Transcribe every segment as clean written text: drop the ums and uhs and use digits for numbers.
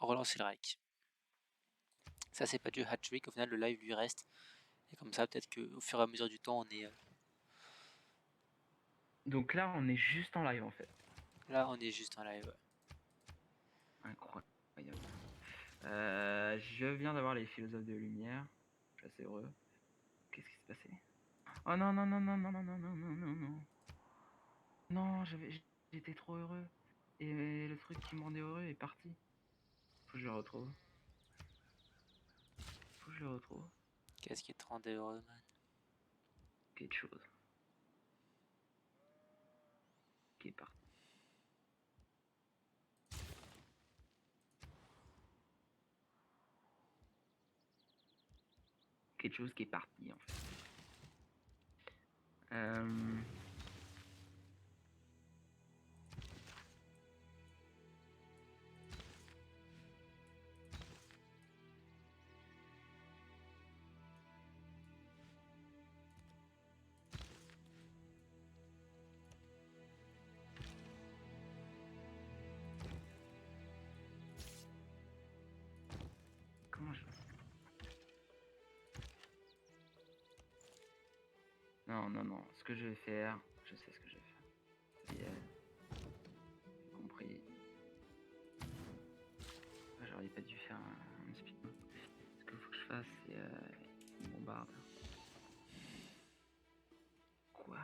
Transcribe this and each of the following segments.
relancer le rec. Ça, c'est pas du hat-trick. Au final, le live lui reste. Et comme ça, peut-être qu'au fur et à mesure du temps, on est. Donc là, on est juste en live en fait. Là, on est juste en live. Incroyable. Je viens d'avoir les philosophes de lumière. Je suis assez heureux. Qu'est-ce qui s'est passé? Oh non, non, non, non, non, non, non, non, non, non, non. Non, j'étais trop heureux. Et le truc qui me rendait heureux est parti. Faut que je le retrouve. Faut que je le retrouve. Qu'est-ce qui te rendait heureux, man? Quelque chose. Qui est parti. Quelque chose qui est parti en fait. Comment je... Non, non, non. Ce que je vais faire, je sais ce que je vais faire. J'ai compris. J'aurais pas dû faire un speed. Ce qu'il faut que je fasse, c'est une bombarde. Quoi?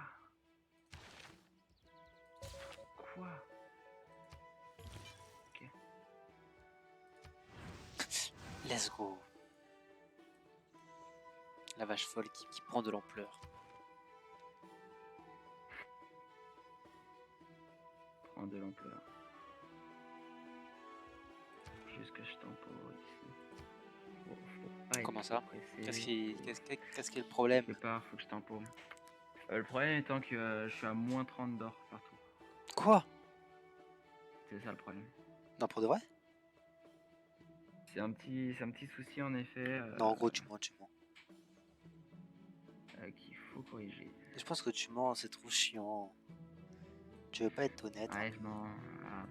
Quoi? Ok. Let's go. La vache folle qui prend de l'ampleur. Prends de l'ampleur. Juste que je tempo ici. Faut pas Comment être ça? pressé. Qu'est-ce qui est le problème? Quelque part, faut que je tempo. Le problème étant que je suis à moins 30 d'or partout. Quoi? C'est ça le problème. Non, pour de vrai? C'est un petit souci en effet. Non, en gros, tu mens. Qu'il faut corriger. Je pense que tu mens, c'est trop chiant. Tu veux pas être honnête un Ouais, peu? non,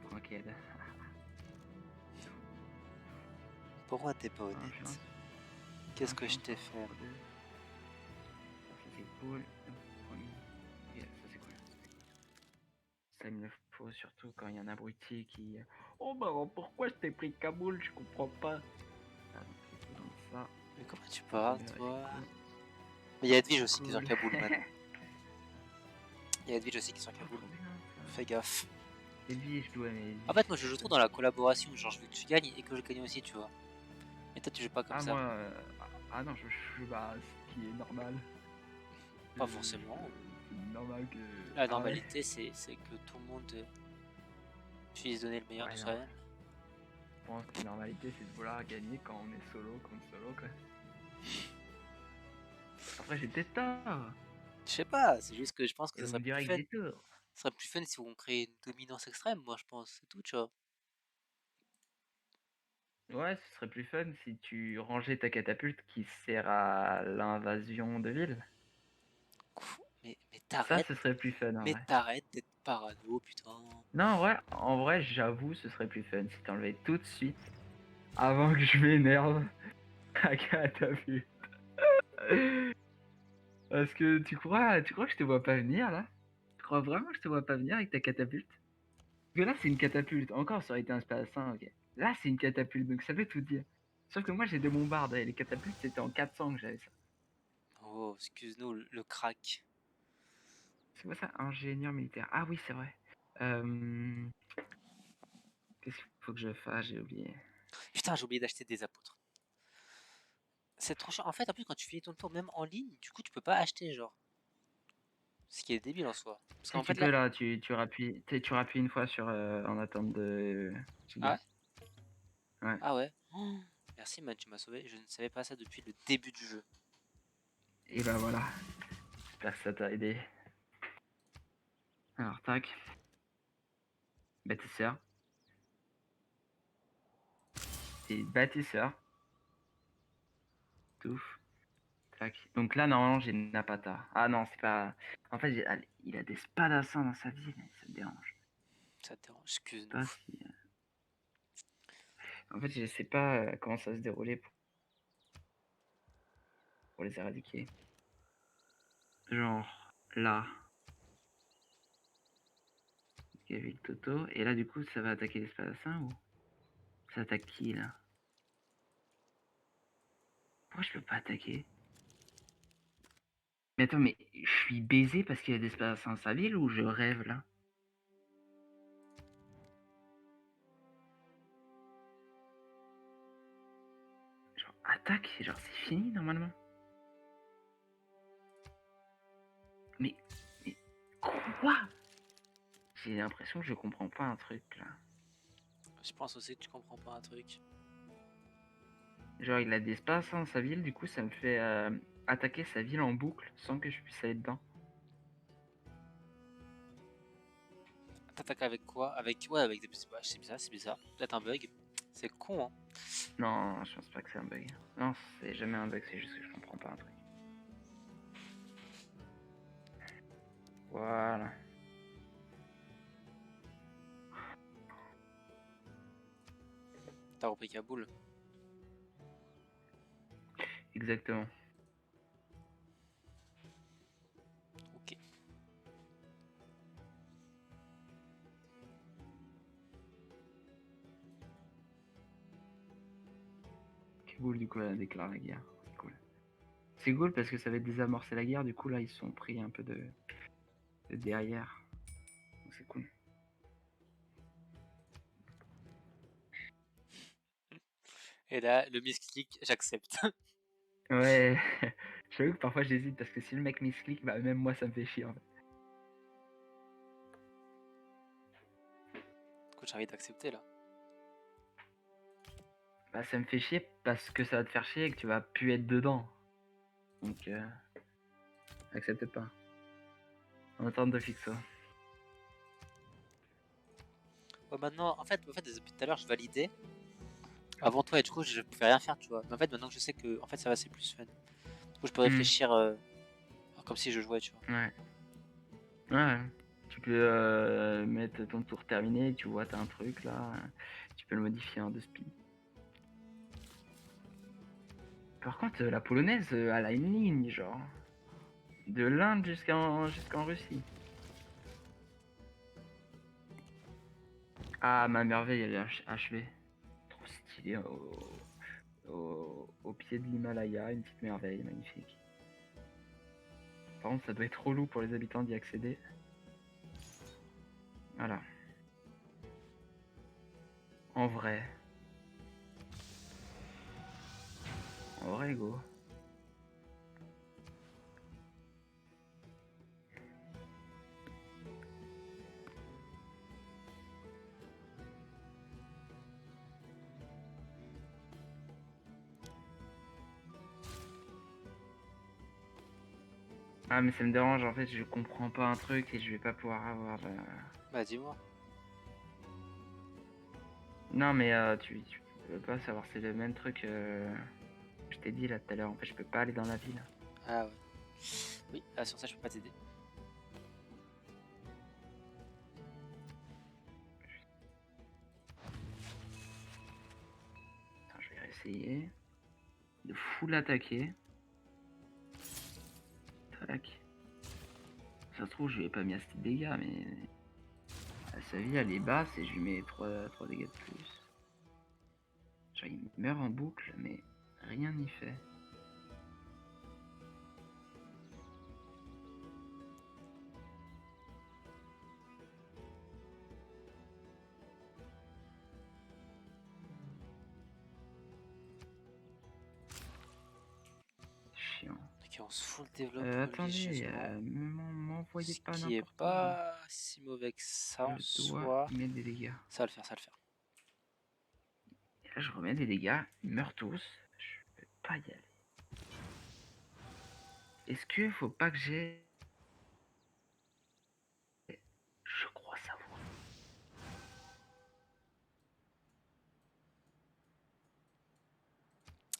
tranquille. Pourquoi t'es pas honnête? Qu'est-ce que je t'ai fait? Ça c'est cool. Yeah, ça c'est cool. Ça il me le faut surtout quand il y a un abruti qui... Oh bah pourquoi je t'ai pris Kaboul, je comprends pas. Ah, donc ça. Mais comment tu parles, Là, toi? c'est cool. Mais il y a Edwige aussi qui est sur Cool. Kaboul, man. Il y a Edwige aussi qui est sur Oh, Kaboul. trop bien ça. Fais gaffe. Edwige, je dois aimer En fait, moi, je joue trop dans la collaboration. Genre, je veux que tu gagnes et que je gagne aussi, tu vois. Mais toi, tu joues pas comme Ah, ça. moi... Ah non, je suis bah, ce qui est normal. Pas forcément. C'est normal que... La Ah ouais? normalité, c'est que tout le monde puisse donner le meilleur de Ouais, non. soi-même. Je pense que la normalité, c'est de vouloir gagner quand on est solo contre solo, quoi. Après, j'ai peut-être tort. Je sais pas, c'est juste que je pense que Et ça vous serait me plus direz que fun. j'ai tort. Ce serait plus fun si on crée une dominance extrême, moi, je pense. C'est tout, tu vois. Ouais, ce serait plus fun si tu rangeais ta catapulte qui sert à l'invasion de ville. Mais Ça, t'arrêtes. ce serait plus fun en Mais vrai. t'arrêtes d'être parano, putain. Non, en vrai, j'avoue, ce serait plus fun si t'enlevais tout de suite avant que je m'énerve à catapulte. Parce que tu crois que je te vois pas venir là? Tu crois vraiment que je te vois pas venir avec ta catapulte? Parce que là, c'est une catapulte. Encore, ça aurait été un spassin, ok. Là, c'est une catapulte, donc ça veut tout dire. Sauf que moi, j'ai des bombardes et les catapultes, c'était en 400 que j'avais ça. Oh, excuse-nous, le crack. C'est quoi ça? Ingénieur militaire. Ah oui, c'est vrai. Qu'est-ce qu'il faut que je fasse? J'ai oublié. Putain, j'ai oublié d'acheter des apôtres. C'est trop chiant. En fait, en plus, quand tu finis ton tour, même en ligne, du coup, tu peux pas acheter, genre. Ce qui est débile en soi. Parce Si qu'en tu fait, là. peux là, tu rappuies, tu rappuies une fois sur en attente de Ah giga. ouais? Ouais. Ah ouais? Oh, merci, man, tu m'as sauvé. Je ne savais pas ça depuis le début du jeu. Et bah voilà. J'espère que ça t'a aidé. Alors tac. Bâtisseur. Et bâtisseur. Touf. Tac. Donc là normalement j'ai une Napata. Ah non, c'est pas. En fait, il a des spadassins dans sa ville, ça me dérange. Ça te dérange, Pas excuse-nous. si. En fait, je sais pas comment ça va se dérouler pour les éradiquer. Genre, là, il y avait le Toto, et là, du coup, ça va attaquer les spadassins ou ça attaque qui, là? Pourquoi je peux pas attaquer? Mais attends, mais je suis baisé parce qu'il y a des spadassins à sa ville ou je rêve, là? Genre, attaque, genre, c'est fini, normalement. Mais quoi? J'ai l'impression que je comprends pas un truc, là. Je pense aussi que tu comprends pas un truc. Genre, il a des spadassins dans sa ville, du coup, ça me fait attaquer sa ville en boucle sans que je puisse aller dedans. T'attaques avec quoi? Avec ouais, avec des petits. Ouais, c'est bizarre, c'est bizarre. Peut-être un bug. C'est con, hein. Non, je pense pas que c'est un bug. Non, c'est jamais un bug, c'est juste que je comprends pas un truc. Voilà. T'as repris Kaboul. Exactement. Ok. Kaboul, du coup, elle déclare la guerre. C'est cool. C'est cool parce que ça va désamorcer la guerre, du coup, là, ils sont pris un peu de derrière. Donc, c'est cool. Et là, le misclick, j'accepte. Ouais, j'avoue que parfois j'hésite parce que si le mec misclick, bah même moi ça me fait chier en fait. Écoute, j'ai envie d'accepter là. Bah ça me fait chier parce que ça va te faire chier et que tu vas plus être dedans. Donc accepte pas. On attend de fixer. Ouais, maintenant, en fait, depuis tout à l'heure, je validais. Avant toi, et du coup, je pouvais rien faire, tu vois. Mais en fait, maintenant que je sais que en fait, ça va, c'est plus fun. Du coup, je peux réfléchir comme si je jouais, tu vois. Ouais. Ouais. Tu peux mettre ton tour terminé, tu vois, t'as un truc là. Tu peux le modifier en 2 speed. Par contre, la polonaise, elle a une ligne, genre. De l'Inde jusqu'en Russie. Ah, ma merveille, elle est achevée. Trop stylé. Au pied de l'Himalaya, une petite merveille, magnifique. Par contre, ça doit être relou pour les habitants d'y accéder. Voilà. En vrai. En vrai, go. Ah, mais ça me dérange, en fait, je comprends pas un truc et je vais pas pouvoir avoir... Bah, dis-moi. Non, mais tu peux pas savoir, c'est le même truc je t'ai dit là tout à l'heure. En fait, je peux pas aller dans la ville. Ah ouais. Oui, ah, sur ça, je peux pas t'aider. Attends, je vais essayer de full attaquer. Tac. Ça se trouve, je lui ai pas mis assez de dégâts, mais sa vie elle est basse et je lui mets 3 dégâts de plus. Genre, il meurt en boucle, mais rien n'y fait. Chiant. Ok, on se fout le développe Attendez, religieusement. m'envoyez Ce pas qui est n'importe où. pas si mauvais que ça en Je dois soi. mettre des dégâts. Ça va le faire, ça va le faire. Et là, je remets des dégâts. Ils meurent tous. Je peux pas y aller. Est-ce que faut pas que j'ai... Je crois savoir.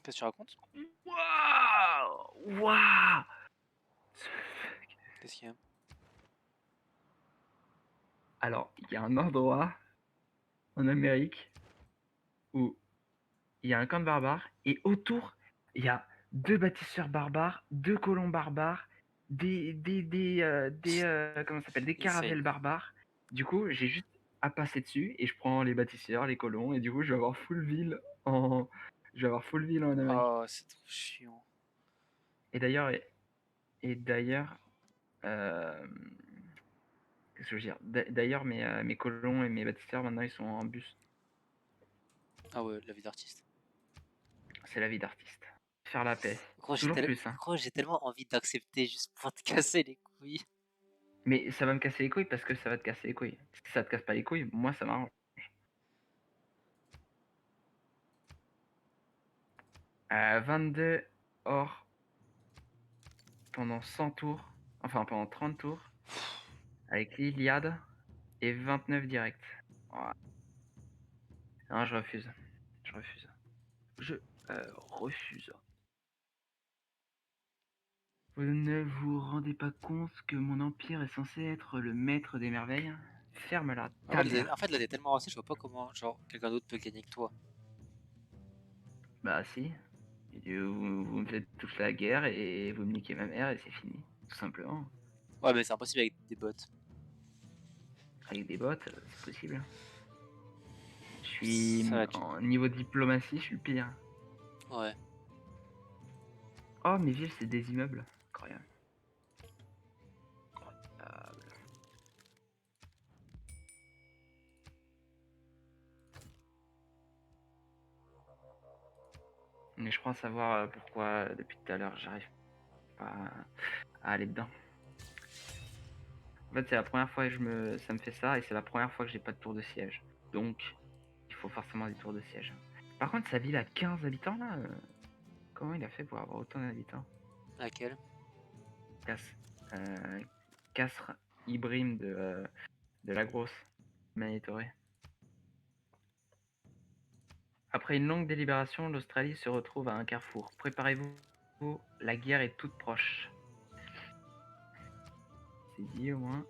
Qu'est-ce que tu racontes? Waouh! Waouh! Qu'est-ce qu'il y a? Alors, il y a un endroit en Amérique où il y a un camp de barbares, et autour, il y a 2 bâtisseurs barbares, 2 colons barbares, comment ça s'appelle? Des Insane. caravelles barbares. Du coup, j'ai juste à passer dessus et je prends les bâtisseurs, les colons, et du coup, je vais avoir full ville en Amérique. Oh, c'est trop chiant. Et d'ailleurs, euh, qu'est-ce que je veux dire? D'ailleurs, mes colons et mes bâtisseurs, maintenant, ils sont en bus. Ah ouais, la vie d'artiste. C'est la vie d'artiste. Faire la paix. Gros, Toujours plus, hein. gros, j'ai tellement envie d'accepter juste pour te casser les couilles. Mais ça va me casser les couilles parce que ça va te casser les couilles. Si ça te casse pas les couilles, moi, ça m'arrange. 22 or pendant 100 tours, enfin pendant 30 tours, avec l'Iliade, et 29 direct. Oh. Non, je refuse. Je refuse. Je refuse. Vous ne vous rendez pas compte que mon empire est censé être le maître des merveilles? Ferme-la, ta mère. En fait, là, t'es tellement avancé, je vois pas comment, genre, quelqu'un d'autre peut gagner que toi. Bah si. Et vous me faites toute la guerre et vous me niquez ma mère et c'est fini. Tout simplement. Ouais, mais c'est impossible avec des bots. Avec des bots, c'est possible. Je suis Ça va être... en niveau diplomatie, je suis le pire. Ouais. Oh, mes villes, c'est des immeubles. Incroyable. Incroyable. Mais je crois savoir pourquoi depuis tout à l'heure j'arrive pas à aller dedans. En fait, c'est la première fois que ça me fait ça et c'est la première fois que j'ai pas de tour de siège. Donc, il faut forcément des tours de siège. Par contre, sa ville a 15 habitants là. Comment il a fait pour avoir autant d'habitants? Laquelle? Castres Ibrim de la grosse Manitoré. Après une longue délibération, l'Australie se retrouve à un carrefour. Préparez-vous, la guerre est toute proche. C'est dit au moins.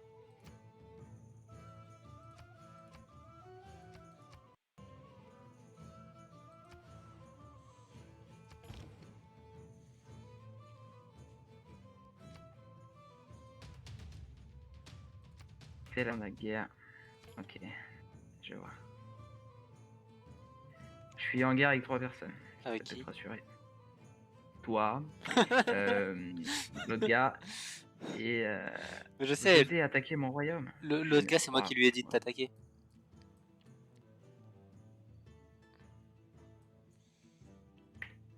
C'est là la guerre. Ok, je vois. Je suis en guerre avec 3 personnes. Avec Ça peut qui? te rassurer. Toi, l'autre gars, et Mais je vous sais, osez attaquer mon royaume. l'autre gars, c'est moi qui lui ai dit de t'attaquer.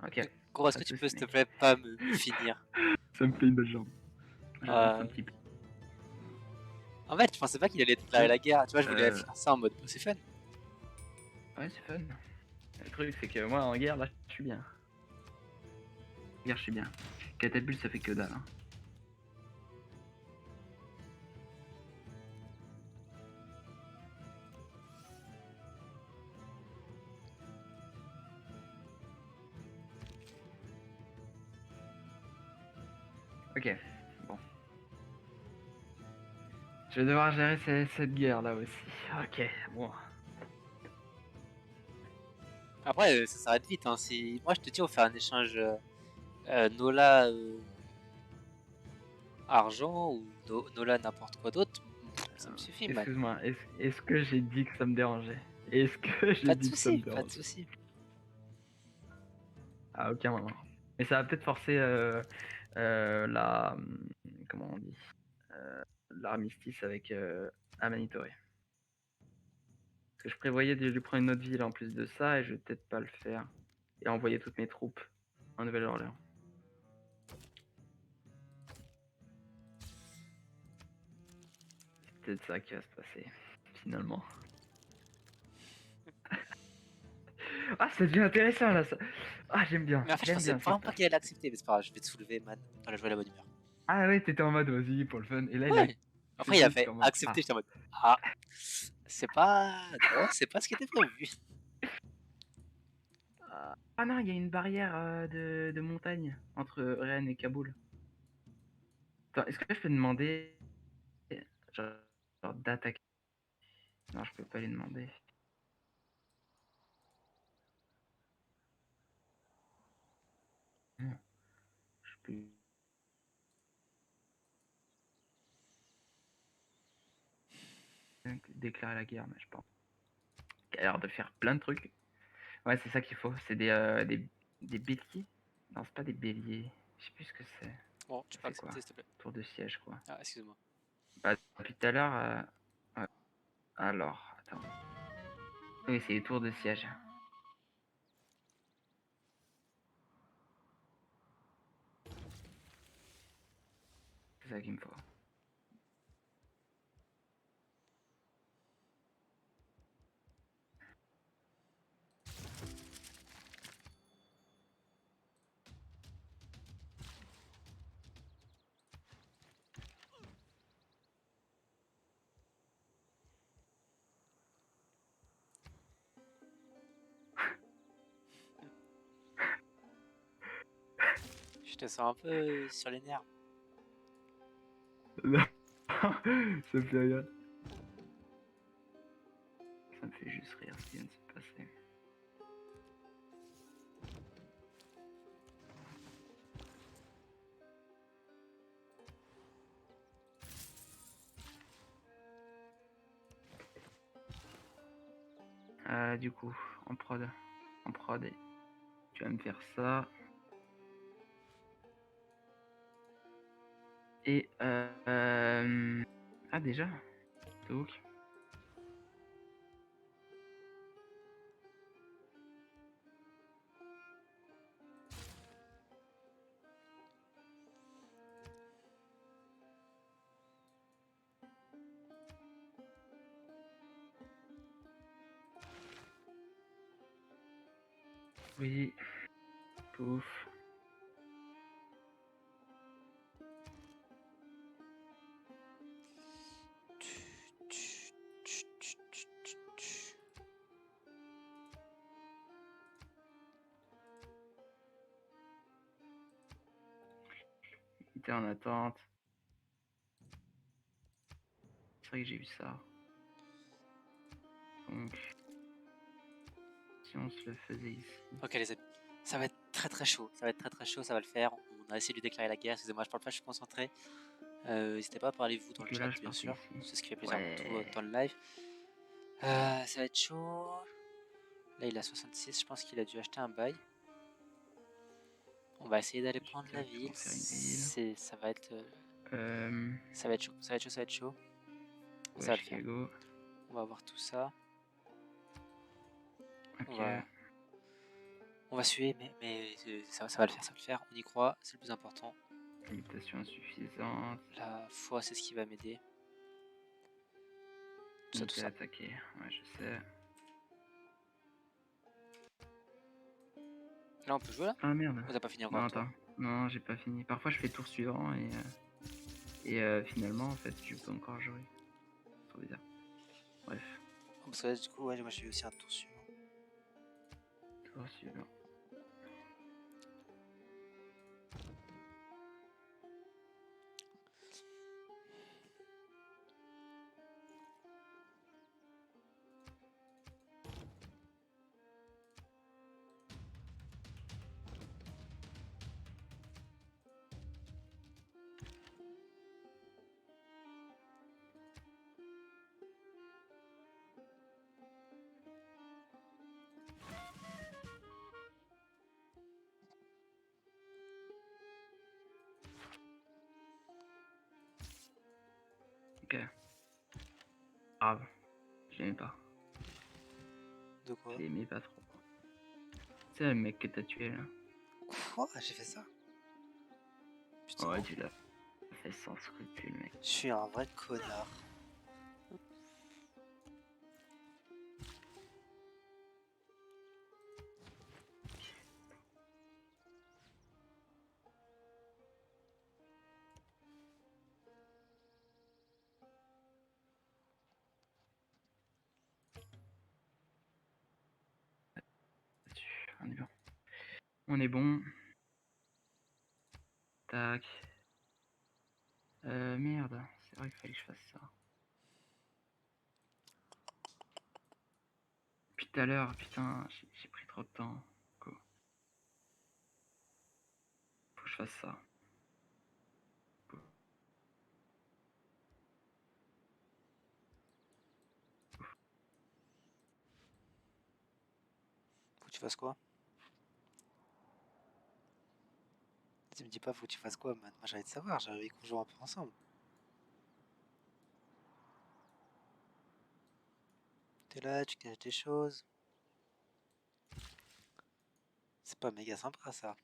Ok. Gros, est-ce que tu peux, s'il te plaît, pas me finir? Ça me fait une belle jambe. J'avance un Euh, petit peu. En fait, je pensais pas qu'il allait déclarer la guerre. Tu vois, je voulais Euh, faire ça en mode, oh, c'est fun. Ouais, c'est fun. Le truc, c'est que moi, en guerre, là, je suis bien. En guerre, je suis bien. Catapulte, ça fait que dalle. Hein. Ok, bon. Je vais devoir gérer cette guerre là aussi. Ok, bon. Après, ça s'arrête vite. Hein. Si... Moi, je te dis, on fait un échange Nola argent ou Nola n'importe quoi d'autre. Ça me suffit, man. Excuse-moi, est-ce que j'ai dit que ça me dérangeait? Est-ce que j'ai Pas de dit que ça soucis, me pas de dérangeait? soucis. À aucun moment. Mais ça va peut-être forcer la. Comment on dit? L'armistice avec Amanitore. Parce que je prévoyais de lui prendre une autre ville en plus de ça et je vais peut-être pas le faire. Et envoyer toutes mes troupes en Nouvelle-Orléans. C'est peut-être ça qui va se passer, finalement. Ah, ça devient intéressant là. Ça... Ah, j'aime bien. Mais en fait, je J'aime pensais bien vraiment cette pas part. qu'il allait accepter. Mais c'est pas grave, je vais te soulever, man. Dans la joie et la bonne humeur. Ah ouais, t'étais en mode vas-y pour le fun. Et là, il a Ouais. Après, il a accepté, j'étais fait en mode accepter. ah. J'étais en mode, ah, c'est pas. Non, c'est pas ce qui était prévu. Ah non, il y a une barrière de montagne entre Rennes et Kaboul. Attends, est-ce que je peux demander genre, d'attaquer? Non, je peux pas lui demander. plus. Déclarer la guerre, mais je pense. Il a l'air de faire plein de trucs. Ouais, c'est ça qu'il faut. C'est des béliers. Non, c'est pas des béliers. Je sais plus ce que c'est. Bon, tu Ça peux fait quoi? accepter, s'il te plaît. Tour de siège, quoi. Ah, excuse-moi. Bah, depuis tout à l'heure. Ouais. Alors, attends. Oui, c'est les tours de siège. C'est ça qu'il me faut. Je te sens un peu sur les nerfs. Non, ça me fait rire. Ça me fait juste rire ce qui vient de se passer. Du coup, en prod, tu vas me faire ça. Et ah déjà, donc oui, pouf. Il était en attente. C'est vrai que j'ai eu ça. Donc, si on se le faisait ici. Ok, les amis. Ça va être très très chaud. Ça va être très très chaud, ça va le faire. On a essayé de lui déclarer la guerre. Excusez-moi, je parle pas, je suis concentré. N'hésitez pas à parler vous dans le Donc chat, là, je bien partais sûr. ici. C'est ce qui fait plaisir avant tout Ouais. dans le live. Ça va être chaud. Là, il a 66. Je pense qu'il a dû acheter un bail. On va essayer d'aller prendre la ville. Faire une ville. Ça va être. Euh, Ça va être chaud. Ça va être chaud. Ça va être chaud. ouais, Ça va le faire. Chicago. On va voir tout ça. Ok. On va suer, mais ça va le faire. Ça va le faire. On y croit. C'est le plus important. Limitation insuffisante. La foi, c'est ce qui va m'aider. Tout ça, tout Unité ça. attaquée. Ouais, je sais. Là, on peut jouer là? Ah merde. On n'a pas fini Non, encore, toi. attends. Non, j'ai pas fini. Parfois, je fais tour suivant et finalement, en fait, je peux encore jouer. C'est trop bizarre. Bref, Parce que là, du coup, ouais, moi j'ai eu aussi un tour suivant. tour suivant. Ok. Grave. Je l'aimais pas. De quoi? Je l'aimais pas trop. C'est le mec que t'as tué là. Quoi? J'ai fait ça? Putain, Ouais, tu l'as fait sans scrupule, mec. je suis un vrai connard. On est bon. On est bon. Tac. Merde. C'est vrai qu'il fallait que je fasse ça. Depuis tout à l'heure, putain, j'ai pris trop de temps. Go. Faut que je fasse ça. Faut que tu fasses quoi? Tu me dis pas faut que tu fasses quoi, man. Moi j'ai envie de savoir, j'ai envie qu'on joue un peu ensemble. T'es là, tu caches des choses. C'est pas méga sympa ça.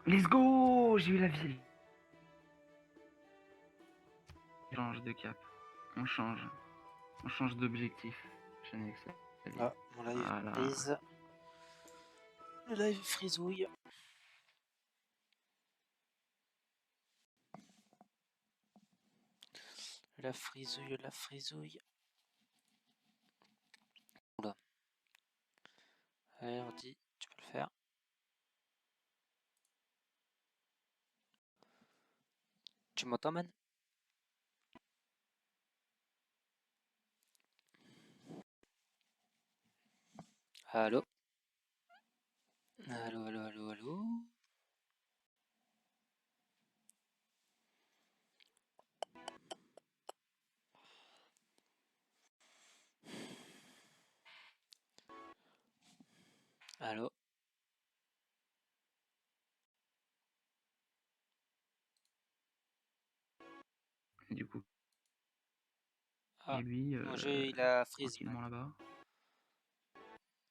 Let's go! J'ai eu la ville. On change de cap. On change. On change d'objectif. Je n'ai que ça. Ah, mon live Voilà. freeze. Le live frisouille. La frisouille, la frisouille. Oula. Allez, ordi, tu peux le faire. Tu m'entends, man? Allô? Allô, allô, allô, allô? Allô? Du coup. Ah, Et lui, mon jeu il a freeze, tranquillement man. là-bas.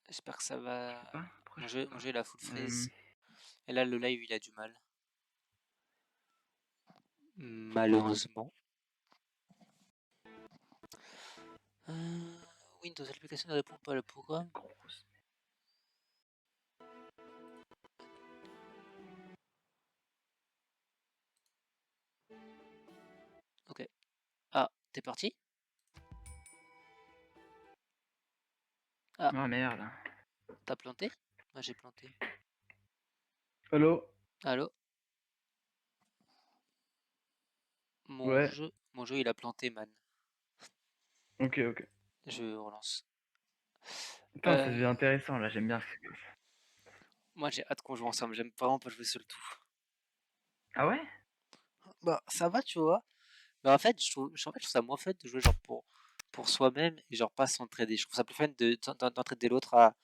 J'espère que ça Je va. sais pas. Pourquoi Mon je jeu, peux mon pas jeu il a full freeze. Et là, le live il a du mal. Malheureusement. Windows, l'application ne répond pas au programme. Grosse. Ok. Ah, t'es parti? Ah, Ah merde. t'as planté? Moi j'ai planté. Allô? Allô? Ouais. Mon jeu il a planté, man. Ok, ok. Je relance. Putain, ça devient intéressant là, j'aime bien. Moi j'ai hâte qu'on joue ensemble, j'aime vraiment pas jouer seul tout. Ah ouais? Bah ça va, tu vois. Mais en fait, je trouve ça moins fun de jouer genre pour soi-même et genre pas s'entraider. Je trouve ça plus fun d'entraider l'autre à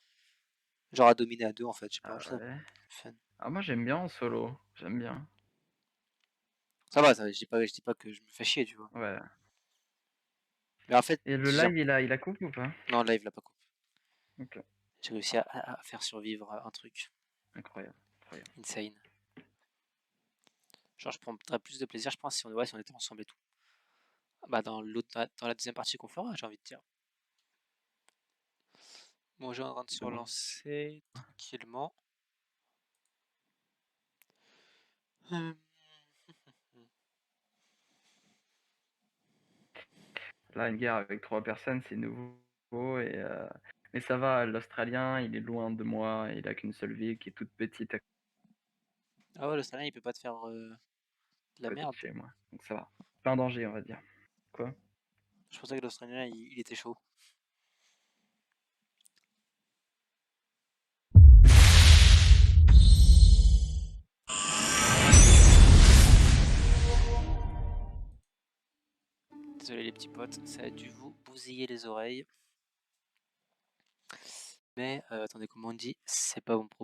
genre à dominer à deux en fait. Je sais pas, Ah je trouve ça ouais. plus fun. Ah moi j'aime bien en solo. J'aime bien. Ça va, je dis pas que je me fais chier, tu vois. Ouais. Mais en fait, Et le live il a coupe ou pas? non, live l'a pas coupé. Ok. J'ai réussi à faire survivre un truc Incroyable. Incroyable. insane. Genre, je prendrais plus de plaisir, je pense, si on était ensemble et tout. Bah, dans la deuxième partie qu'on fera, j'ai envie de dire. Mon jeu est en train de se relancer tranquillement. Là, une guerre avec 3 personnes, c'est nouveau. Mais ça va, l'Australien, il est loin de moi. Il a qu'une seule ville qui est toute petite à Ah ouais, l'Australien, il peut pas te faire de la côté de merde. chez moi. Donc ça va. Pas un danger, on va dire. Quoi? Je pensais que l'Australien, il était chaud. Désolé les petits potes, ça a dû vous bousiller les oreilles. Mais attendez, comment on dit? C'est pas mon problème.